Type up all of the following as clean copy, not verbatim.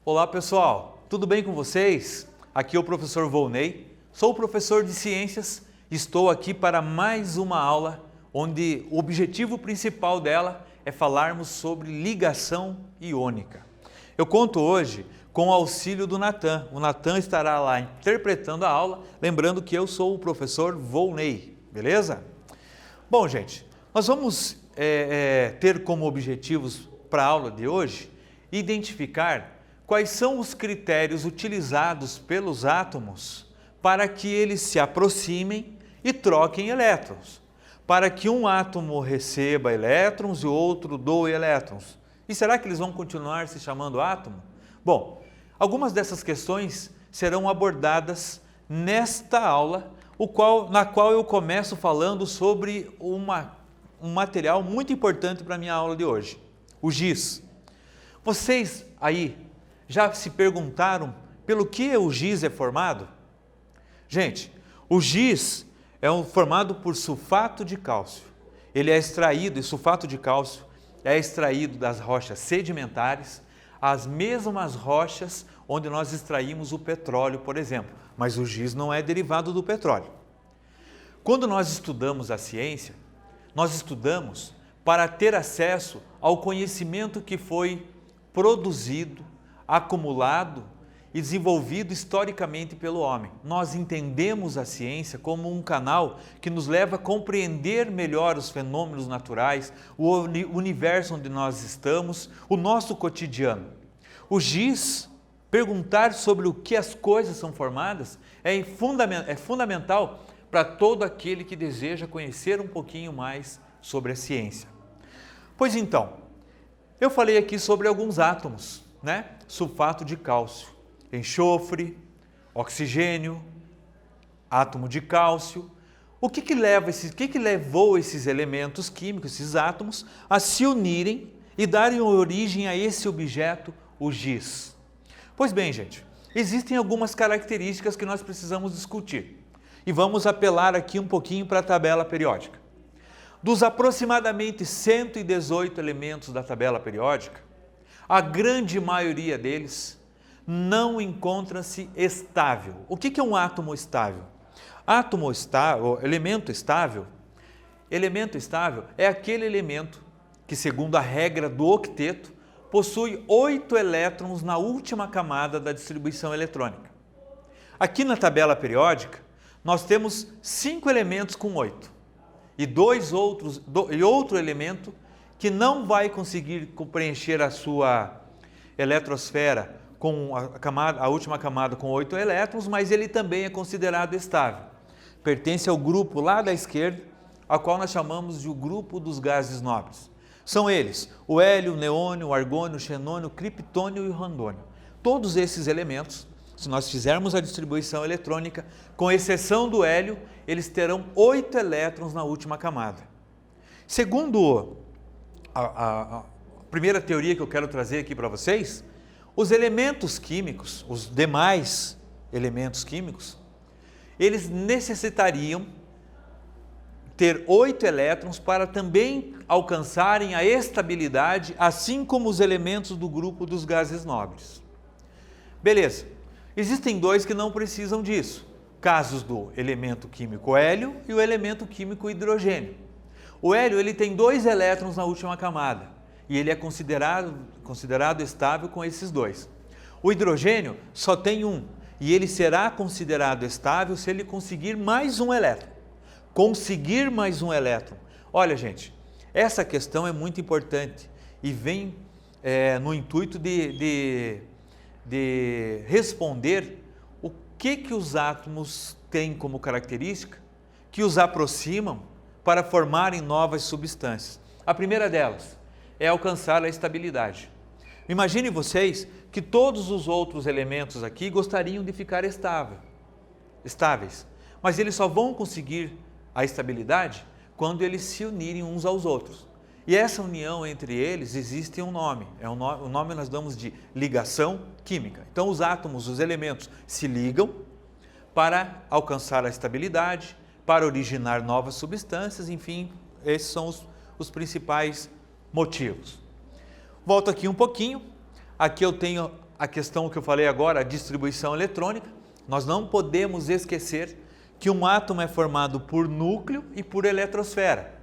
Olá pessoal, tudo bem com vocês? Aqui é o professor Volney, sou professor de ciências, estou aqui para mais uma aula onde o objetivo principal dela é falarmos sobre ligação iônica. Eu conto hoje com o auxílio do Natan. O Natan estará lá interpretando a aula, lembrando que eu sou o professor Volney, beleza? Bom gente, nós vamos ter como objetivos para a aula de hoje identificar quais são os critérios utilizados pelos átomos para que eles se aproximem e troquem elétrons, para que um átomo receba elétrons e o outro doe elétrons. E será que eles vão continuar se chamando átomo? Bom, algumas dessas questões serão abordadas nesta aula, na qual eu começo falando sobre um material muito importante para a minha aula de hoje, o giz. Vocês aí já se perguntaram pelo que o giz é formado? Gente, o giz é formado por sulfato de cálcio. Ele é extraído, e sulfato de cálcio é extraído das rochas sedimentares, as mesmas rochas onde nós extraímos o petróleo, por exemplo. Mas o giz não é derivado do petróleo. Quando nós estudamos a ciência, nós estudamos para ter acesso ao conhecimento que foi produzido, acumulado e desenvolvido historicamente pelo homem. Nós entendemos a ciência como um canal que nos leva a compreender melhor os fenômenos naturais, o universo onde nós estamos, o nosso cotidiano. O giz, perguntar sobre o que as coisas são formadas, é fundamental para todo aquele que deseja conhecer um pouquinho mais sobre a ciência. Pois então, eu falei aqui sobre alguns átomos, né? Sulfato de cálcio, enxofre, oxigênio, átomo de cálcio. O que levou esses elementos químicos, esses átomos, a se unirem e darem origem a esse objeto, o giz? Pois bem, gente, existem algumas características que nós precisamos discutir. E vamos apelar aqui um pouquinho para a tabela periódica. Dos aproximadamente 118 elementos da tabela periódica, a grande maioria deles não encontra-se estável. O que é um átomo estável? Elemento estável é aquele elemento que, segundo a regra do octeto, possui 8 elétrons na última camada da distribuição eletrônica. Aqui na tabela periódica, nós temos 5 elementos com 8 e outro elemento que não vai conseguir preencher a sua eletrosfera com a última camada com 8 elétrons, mas ele também é considerado estável. Pertence ao grupo lá da esquerda, a qual nós chamamos de o grupo dos gases nobres. São eles o hélio, o neônio, o argônio, o xenônio, o criptônio e o randônio. Todos esses elementos, se nós fizermos a distribuição eletrônica, com exceção do hélio, eles terão 8 elétrons na última camada. Segundo a primeira teoria que eu quero trazer aqui para vocês, os elementos químicos, os demais elementos químicos, eles necessitariam ter 8 elétrons para também alcançarem a estabilidade, assim como os elementos do grupo dos gases nobres. Beleza, existem dois que não precisam disso, casos do elemento químico hélio e o elemento químico hidrogênio. O hélio ele tem 2 elétrons na última camada e ele é considerado estável com esses 2. O hidrogênio só tem 1 e ele será considerado estável se ele conseguir mais um elétron. Conseguir mais um elétron. Olha, gente, essa questão é muito importante e vem no intuito de responder o que os átomos têm como característica que os aproximam para formarem novas substâncias. A primeira delas é alcançar a estabilidade. Imaginem vocês que todos os outros elementos aqui gostariam de ficar estáveis, mas eles só vão conseguir a estabilidade quando eles se unirem uns aos outros. E essa união entre eles existe um nome, o nome nós damos de ligação química. Então os átomos, os elementos se ligam para alcançar a estabilidade, para originar novas substâncias, enfim, esses são os principais motivos. Volto aqui um pouquinho, aqui eu tenho a questão que eu falei agora, a distribuição eletrônica, nós não podemos esquecer que um átomo é formado por núcleo e por eletrosfera.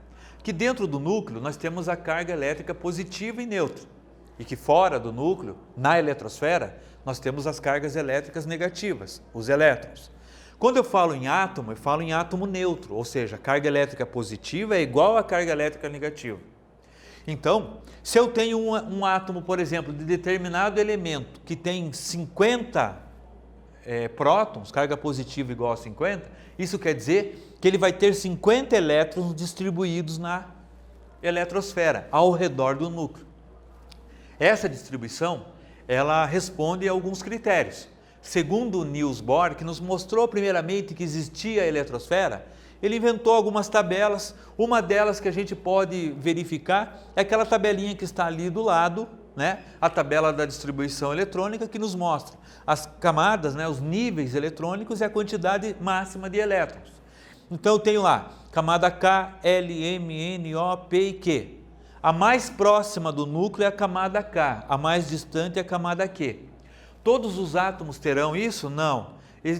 Que dentro do núcleo nós temos a carga elétrica positiva e neutra. E que fora do núcleo, na eletrosfera, nós temos as cargas elétricas negativas, os elétrons. Quando eu falo em átomo neutro, ou seja, a carga elétrica positiva é igual à carga elétrica negativa. Então, se eu tenho um átomo, por exemplo, de determinado elemento que tem 50 prótons, carga positiva igual a 50, isso quer dizer que ele vai ter 50 elétrons distribuídos na eletrosfera, ao redor do núcleo. Essa distribuição, ela responde a alguns critérios. Segundo o Niels Bohr, que nos mostrou primeiramente que existia a eletrosfera, ele inventou algumas tabelas. Uma delas que a gente pode verificar é aquela tabelinha que está ali do lado, né? A tabela da distribuição eletrônica, que nos mostra as camadas, né? Os níveis eletrônicos e a quantidade máxima de elétrons. Então eu tenho lá camada K, L, M, N, O, P e Q. A mais próxima do núcleo é a camada K, a mais distante é a camada Q. Todos os átomos terão isso? Não.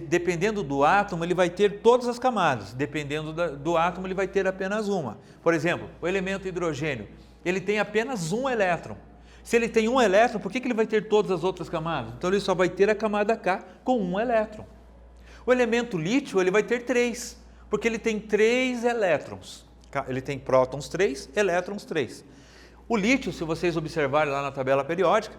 Dependendo do átomo, ele vai ter todas as camadas. Dependendo do átomo, ele vai ter apenas uma. Por exemplo, o elemento hidrogênio, ele tem apenas um elétron. Se ele tem um elétron, por que ele vai ter todas as outras camadas? Então ele só vai ter a camada K com um elétron. O elemento lítio, ele vai ter 3, porque ele tem 3 elétrons. Ele tem prótons 3, elétrons 3. O lítio, se vocês observarem lá na tabela periódica,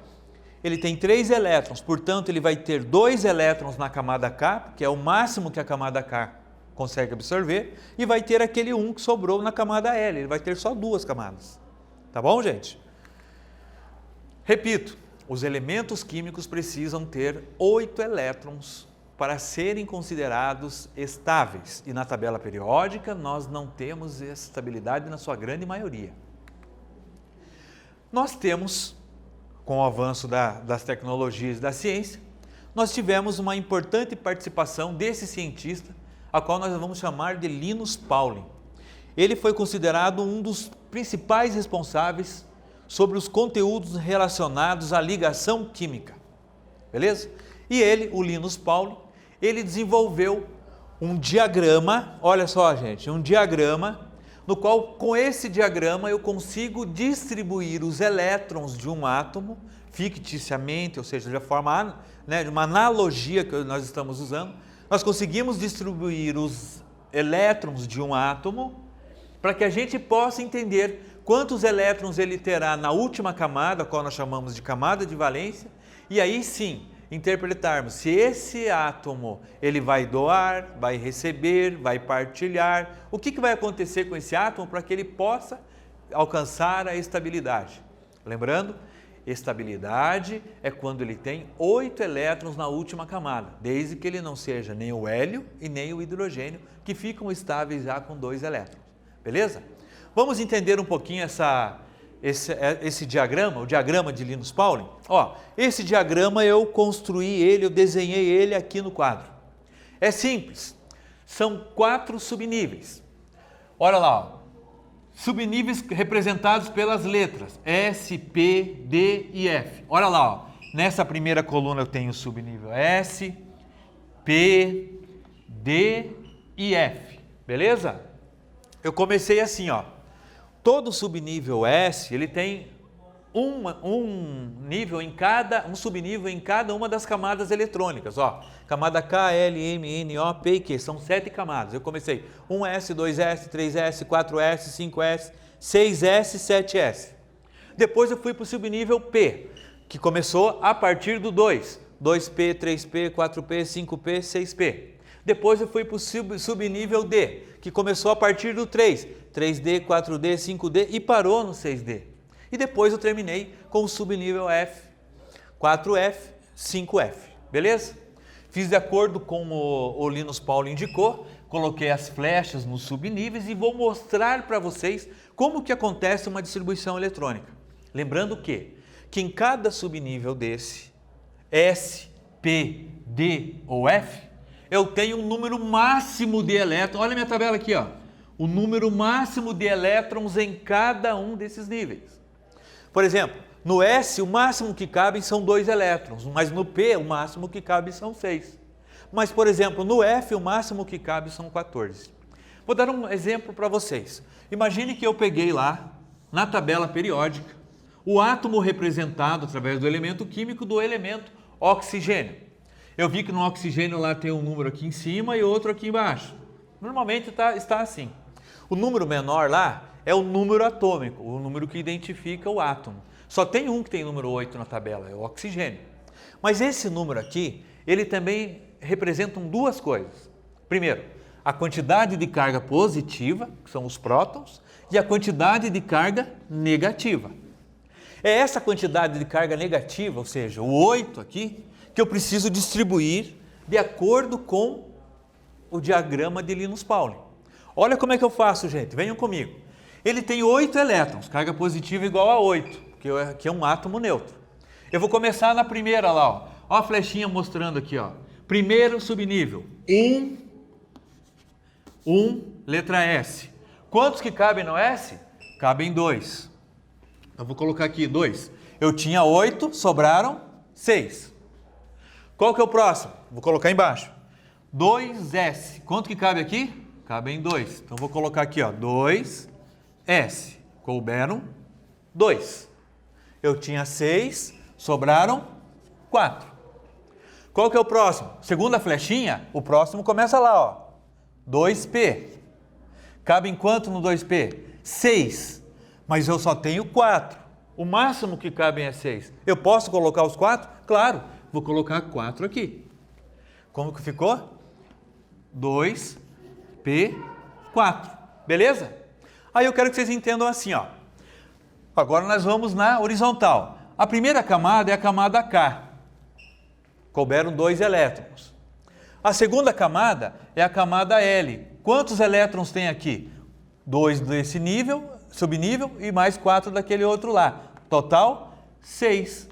ele tem 3 elétrons, portanto ele vai ter 2 elétrons na camada K, que é o máximo que a camada K consegue absorver, e vai ter aquele 1 que sobrou na camada L, ele vai ter só 2 camadas. Tá bom, gente? Repito, os elementos químicos precisam ter 8 elétrons para serem considerados estáveis, e na tabela periódica nós não temos estabilidade na sua grande maioria. Nós temos, com o avanço das tecnologias e da ciência, nós tivemos uma importante participação desse cientista, a qual nós vamos chamar de Linus Pauling. Ele foi considerado um dos principais responsáveis sobre os conteúdos relacionados à ligação química, beleza? E ele, o Linus Pauling, ele desenvolveu um diagrama, olha só gente, um diagrama no qual, com esse diagrama, eu consigo distribuir os elétrons de um átomo, ficticiamente, ou seja, de forma, né, de uma analogia que nós estamos usando, nós conseguimos distribuir os elétrons de um átomo para que a gente possa entender quantos elétrons ele terá na última camada, a qual nós chamamos de camada de valência, e aí sim, interpretarmos se esse átomo ele vai doar, vai receber, vai partilhar, o que vai acontecer com esse átomo para que ele possa alcançar a estabilidade. Lembrando, estabilidade é quando ele tem 8 elétrons na última camada, desde que ele não seja nem o hélio e nem o hidrogênio, que ficam estáveis já com 2 elétrons. Beleza? Vamos entender um pouquinho esse diagrama, o diagrama de Linus Pauling. Ó, esse diagrama eu construí ele, eu desenhei ele aqui no quadro. É simples, são 4 subníveis. Olha lá, ó. Subníveis representados pelas letras S, P, D e F. Olha lá, ó. Nessa primeira coluna eu tenho o subnível S, P, D e F, beleza? Eu comecei assim, ó. Todo subnível S, ele tem um subnível em cada uma das camadas eletrônicas, ó. Camada K, L, M, N, O, P e Q, são 7 camadas. Eu comecei 1S, 2S, 3S, 4S, 5S, 6S, 7S. Depois eu fui para o subnível P, que começou a partir do 2. 2P, 3P, 4P, 5P, 6P. Depois eu fui para o subnível D, que começou a partir do 3. 3D, 4D, 5D e parou no 6D. E depois eu terminei com o subnível F, 4F, 5F, beleza? Fiz de acordo com o Linus Pauling indicou, coloquei as flechas nos subníveis e vou mostrar para vocês como que acontece uma distribuição eletrônica. Lembrando que em cada subnível desse, S, P, D ou F, eu tenho um número máximo de elétrons, olha a minha tabela aqui, ó. O número máximo de elétrons em cada um desses níveis. Por exemplo, no S o máximo que cabem são 2 elétrons, mas no P o máximo que cabe são 6. Mas, por exemplo, no F o máximo que cabe são 14. Vou dar um exemplo para vocês. Imagine que eu peguei lá, na tabela periódica, o átomo representado através do elemento químico do elemento oxigênio. Eu vi que no oxigênio lá tem um número aqui em cima e outro aqui embaixo. Normalmente está assim. O número menor lá é o número atômico, o número que identifica o átomo. Só tem um que tem número 8 na tabela, é o oxigênio. Mas esse número aqui, ele também representa duas coisas. Primeiro, a quantidade de carga positiva, que são os prótons, e a quantidade de carga negativa. É essa quantidade de carga negativa, ou seja, o 8 aqui, que eu preciso distribuir de acordo com o diagrama de Linus Pauling. Olha como é que eu faço, gente, venham comigo. Ele tem 8 elétrons, carga positiva igual a 8, que é um átomo neutro. Eu vou começar na primeira lá, ó. Ó a flechinha mostrando aqui, ó. Primeiro subnível, 1, letra S. Quantos que cabem no S? Cabem 2. Eu vou colocar aqui 2. Eu tinha 8, sobraram 6. Qual que é o próximo? Vou colocar embaixo. 2S. Quanto que cabe aqui? Cabem 2. Então vou colocar aqui, ó, 2S. Couberam 2. Eu tinha 6, sobraram 4. Qual que é o próximo? Segunda flechinha, o próximo começa lá, ó. 2P. Cabe em quanto no 2P? 6. Mas eu só tenho 4. O máximo que cabem é 6. Eu posso colocar os 4? Claro. Vou colocar 4 aqui. Como que ficou? 2P4. Beleza? Aí eu quero que vocês entendam assim, ó. Agora nós vamos na horizontal. A primeira camada é a camada K. Couberam 2 elétrons. A segunda camada é a camada L. Quantos elétrons tem aqui? 2 desse nível, subnível, e mais 4 daquele outro lá. Total, 6.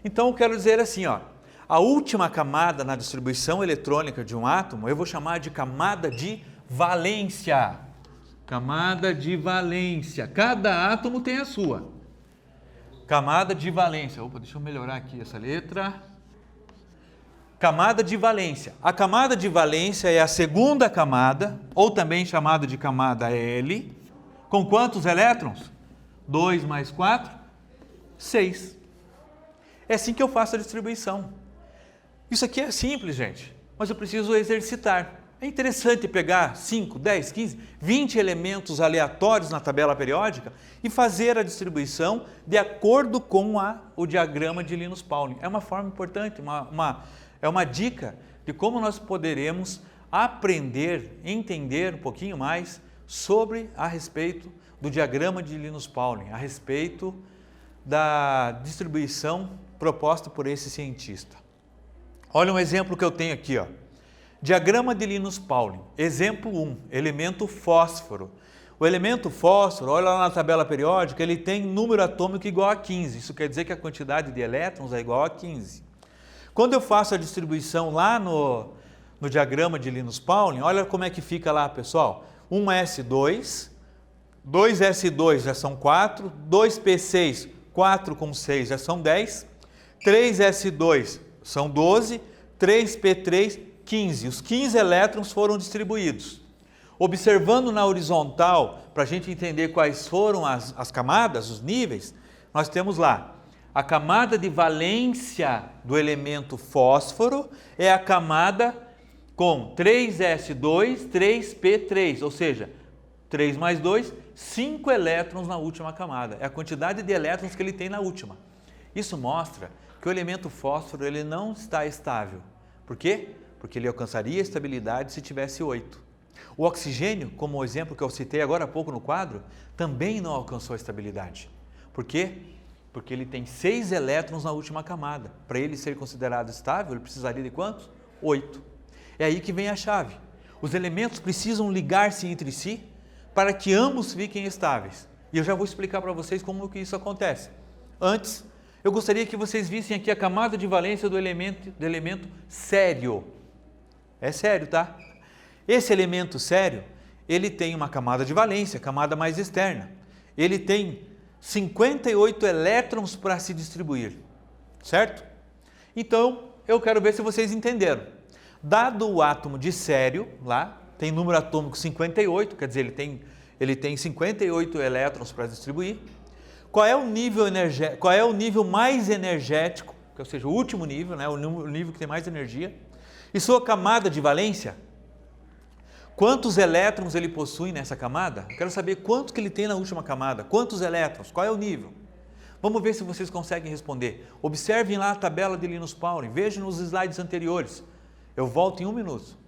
Então eu quero dizer assim, ó. A última camada na distribuição eletrônica de um átomo, eu vou chamar de camada de valência. Camada de valência. Cada átomo tem a sua. Camada de valência. Opa, deixa eu melhorar aqui essa letra. Camada de valência. A camada de valência é a segunda camada, ou também chamada de camada L, com quantos elétrons? 2 mais 4, 6. É assim que eu faço a distribuição. Isso aqui é simples, gente, mas eu preciso exercitar. É interessante pegar 5, 10, 15, 20 elementos aleatórios na tabela periódica e fazer a distribuição de acordo com o diagrama de Linus Pauling. É uma forma importante, é uma dica de como nós poderemos aprender, entender um pouquinho mais a respeito do diagrama de Linus Pauling, a respeito da distribuição proposta por esse cientista. Olha um exemplo que eu tenho aqui, ó. Diagrama de Linus Pauling, exemplo 1, elemento fósforo. O elemento fósforo, olha lá na tabela periódica, ele tem número atômico igual a 15. Isso quer dizer que a quantidade de elétrons é igual a 15. Quando eu faço a distribuição lá no diagrama de Linus Pauling, olha como é que fica lá, pessoal. 1S2, 2S2 já são 4, 2P6, 4 com 6 já são 10, 3S2 são 12, 3P3, 15. Os 15 elétrons foram distribuídos. Observando na horizontal, para a gente entender quais foram as camadas, os níveis, nós temos lá a camada de valência do elemento fósforo é a camada com 3S2, 3P3, ou seja, 3 mais 2, 5 elétrons na última camada. É a quantidade de elétrons que ele tem na última. Isso mostra que o elemento fósforo ele não está estável. Por quê? Porque ele alcançaria estabilidade se tivesse 8. O oxigênio, como o exemplo que eu citei agora há pouco no quadro, também não alcançou estabilidade. Por quê? Porque ele tem 6 elétrons na última camada. Para ele ser considerado estável, ele precisaria de quantos? 8. É aí que vem a chave. Os elementos precisam ligar-se entre si para que ambos fiquem estáveis. E eu já vou explicar para vocês como que isso acontece. Antes, eu gostaria que vocês vissem aqui a camada de valência do elemento sério. É sério, tá? Esse elemento sério, ele tem uma camada de valência, camada mais externa. Ele tem 58 elétrons para se distribuir, certo? Então, eu quero ver se vocês entenderam. Dado o átomo de sério, lá, tem número atômico 58, quer dizer, ele tem 58 elétrons para distribuir. Qual é o nível mais energético, ou seja, o último nível, né, o nível que tem mais energia? E sua camada de valência? Quantos elétrons ele possui nessa camada? Eu quero saber quanto que ele tem na última camada. Quantos elétrons? Qual é o nível? Vamos ver se vocês conseguem responder. Observem lá a tabela de Linus Pauling. Vejam nos slides anteriores. Eu volto em 1 minuto.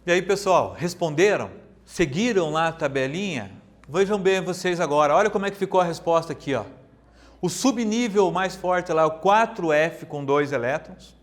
E aí, pessoal, responderam? Seguiram lá a tabelinha? Vejam bem vocês agora, olha como é que ficou a resposta aqui, ó. O subnível mais forte lá é o 4F com 2 elétrons.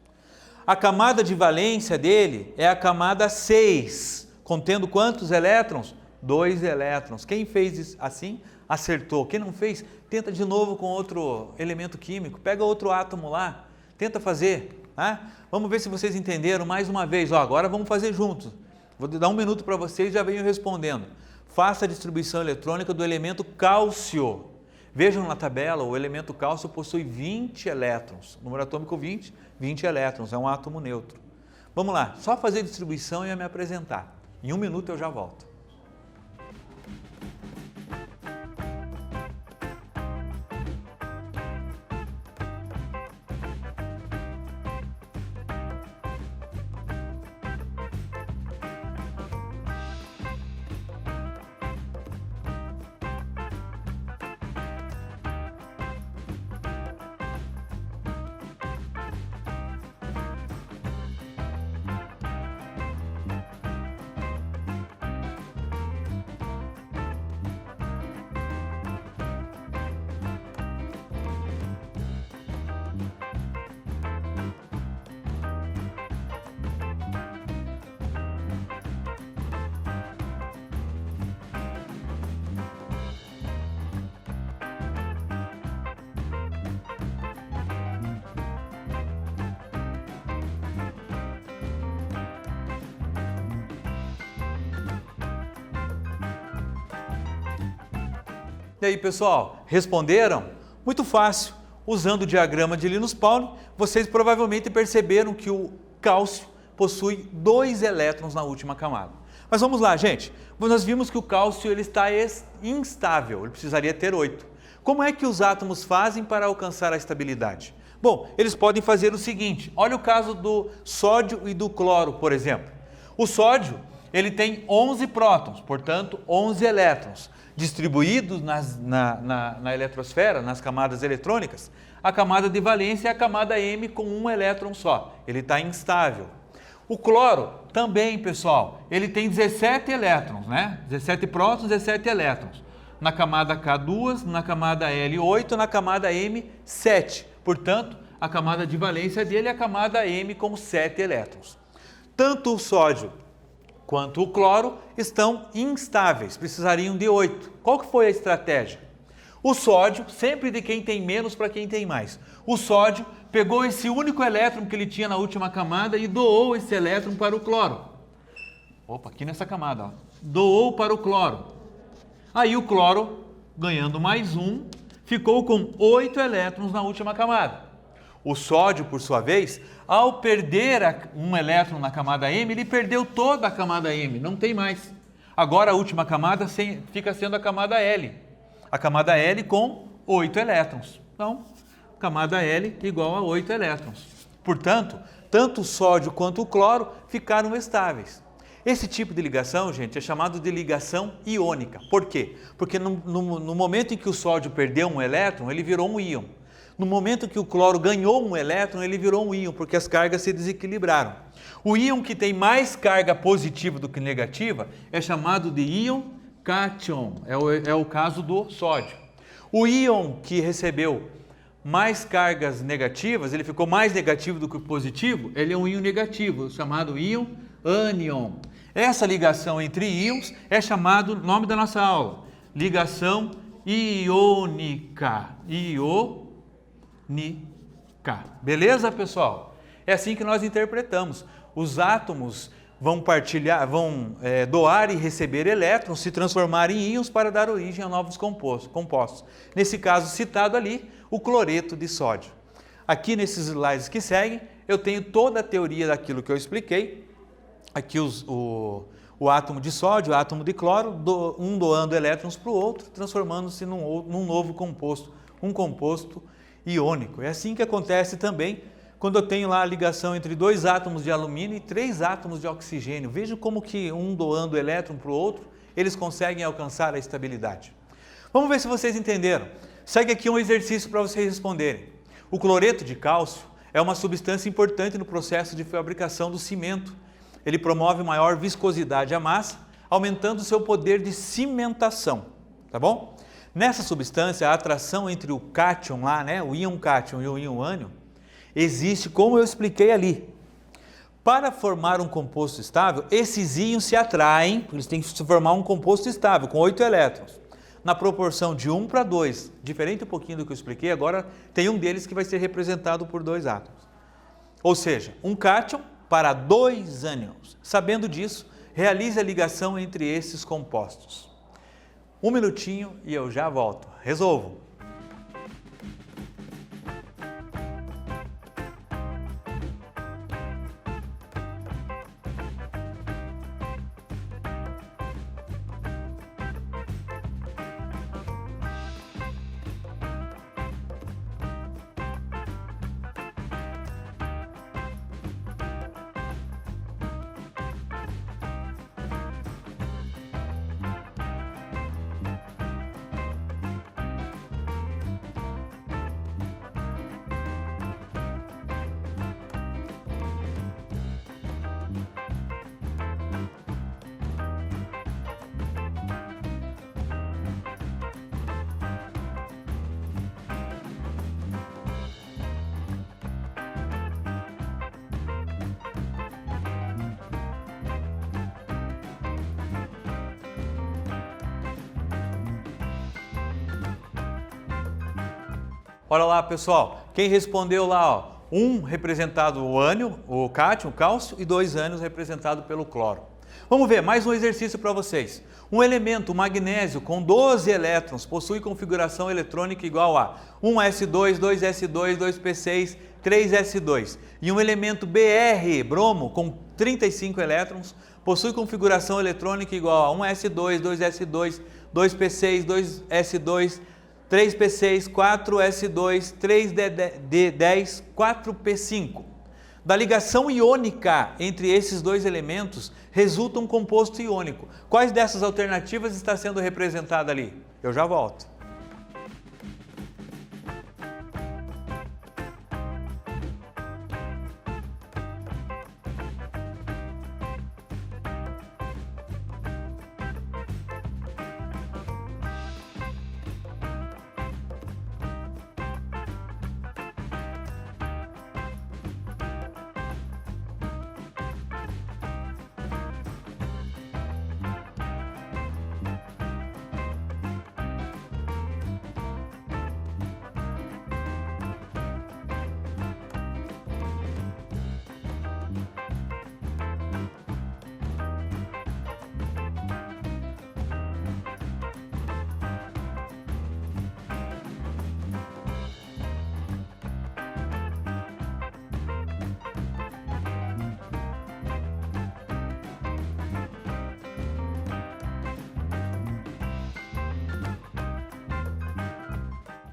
A camada de valência dele é a camada 6, contendo quantos elétrons? 2 elétrons. Quem fez assim, acertou. Quem não fez, tenta de novo com outro elemento químico. Pega outro átomo lá, tenta fazer. Tá? Vamos ver se vocês entenderam mais uma vez. Ó, agora vamos fazer juntos. Vou dar 1 minuto para vocês e já venho respondendo. Faça a distribuição eletrônica do elemento cálcio. Vejam na tabela, o elemento cálcio possui 20 elétrons. Número atômico 20 elétrons, é um átomo neutro. Vamos lá, só fazer a distribuição e me apresentar. Em 1 minuto eu já volto. E aí, pessoal, responderam? Muito fácil. Usando o diagrama de Linus Pauling, vocês provavelmente perceberam que o cálcio possui 2 elétrons na última camada. Mas vamos lá, gente. Nós vimos que o cálcio ele está instável, ele precisaria ter 8. Como é que os átomos fazem para alcançar a estabilidade? Bom, eles podem fazer o seguinte. Olha o caso do sódio e do cloro, por exemplo. O sódio ele tem 11 prótons, portanto 11 elétrons. Distribuídos na eletrosfera, nas camadas eletrônicas, a camada de valência é a camada M com 1 elétron só, ele está instável. O cloro também, pessoal, ele tem 17 elétrons, né? 17 prótons, 17 elétrons. Na camada K2, na camada L8, na camada M, 7. Portanto, a camada de valência dele é a camada M com 7 elétrons. Tanto o sódio quanto o cloro estão instáveis, precisariam de 8. Qual que foi a estratégia? O sódio, sempre de quem tem menos para quem tem mais. O sódio pegou esse único elétron que ele tinha na última camada e doou esse elétron para o cloro. Opa, aqui nessa camada, ó. Doou para o cloro. Aí o cloro, ganhando mais 1, ficou com 8 elétrons na última camada. O sódio, por sua vez, ao perder um elétron na camada M, ele perdeu toda a camada M, não tem mais. Agora a última camada fica sendo a camada L. A camada L com 8 elétrons. Então, camada L igual a 8 elétrons. Portanto, tanto o sódio quanto o cloro ficaram estáveis. Esse tipo de ligação, gente, é chamado de ligação iônica. Por quê? Porque no momento em que o sódio perdeu um elétron, ele virou um íon. No momento que o cloro ganhou um elétron, ele virou um íon, porque as cargas se desequilibraram. O íon que tem mais carga positiva do que negativa é chamado de íon cátion, é o caso do sódio. O íon que recebeu mais cargas negativas, ele ficou mais negativo do que positivo, ele é um íon negativo, chamado íon ânion. Essa ligação entre íons é chamado, nome da nossa aula, ligação iônica. Beleza, pessoal? É assim que nós interpretamos. Os átomos vão doar e receber elétrons, se transformar em íons para dar origem a novos compostos. Nesse caso citado ali, o cloreto de sódio. Aqui nesses slides que seguem, eu tenho toda a teoria daquilo que eu expliquei. Aqui o átomo de sódio, o átomo de cloro, um doando elétrons para o outro, transformando-se num novo composto, um composto iônico. É assim que acontece também quando eu tenho lá a ligação entre 2 átomos de alumínio e 3 átomos de oxigênio. Veja como que um doando elétron para o outro, eles conseguem alcançar a estabilidade. Vamos ver se vocês entenderam. Segue aqui um exercício para vocês responderem. O cloreto de cálcio é uma substância importante no processo de fabricação do cimento. Ele promove maior viscosidade à massa, aumentando seu poder de cimentação, tá bom? Nessa substância, a atração entre o cátion lá, né, o íon cátion e o íon ânion, existe como eu expliquei ali. Para formar um composto estável, esses íons se atraem, eles têm que formar um composto estável com 8 elétrons, na proporção de 1 para 2, diferente um pouquinho do que eu expliquei, agora tem um deles que vai ser representado por 2 átomos. Ou seja, um cátion para 2 ânions. Sabendo disso, realize a ligação entre esses compostos. Um minutinho e eu já volto. Resolvo. Olha lá, pessoal, quem respondeu lá, ó, 1 representado o ânion, o cátion, o cálcio, e 2 ânions representado pelo cloro. Vamos ver mais um exercício para vocês. Um elemento, o magnésio, com 12 elétrons, possui configuração eletrônica igual a 1s2, 2s2, 2p6, 3s2. E um elemento Br, bromo, com 35 elétrons, possui configuração eletrônica igual a 1s2, 2s2, 2p6, 2s2, 3p6, 4s2, 3d10, 4p5. Da ligação iônica entre esses 2 elementos, resulta um composto iônico. Quais dessas alternativas está sendo representada ali? Eu já volto.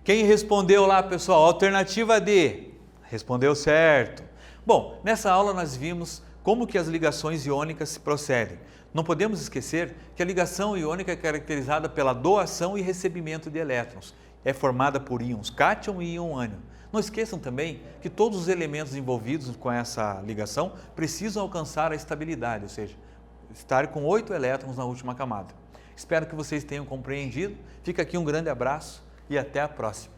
Quem respondeu lá, pessoal? Alternativa D. Respondeu certo. Bom, nessa aula nós vimos como que as ligações iônicas se procedem. Não podemos esquecer que a ligação iônica é caracterizada pela doação e recebimento de elétrons. É formada por íons cátion e íon ânion. Não esqueçam também que todos os elementos envolvidos com essa ligação precisam alcançar a estabilidade, ou seja, estar com 8 elétrons na última camada. Espero que vocês tenham compreendido. Fica aqui um grande abraço e até a próxima.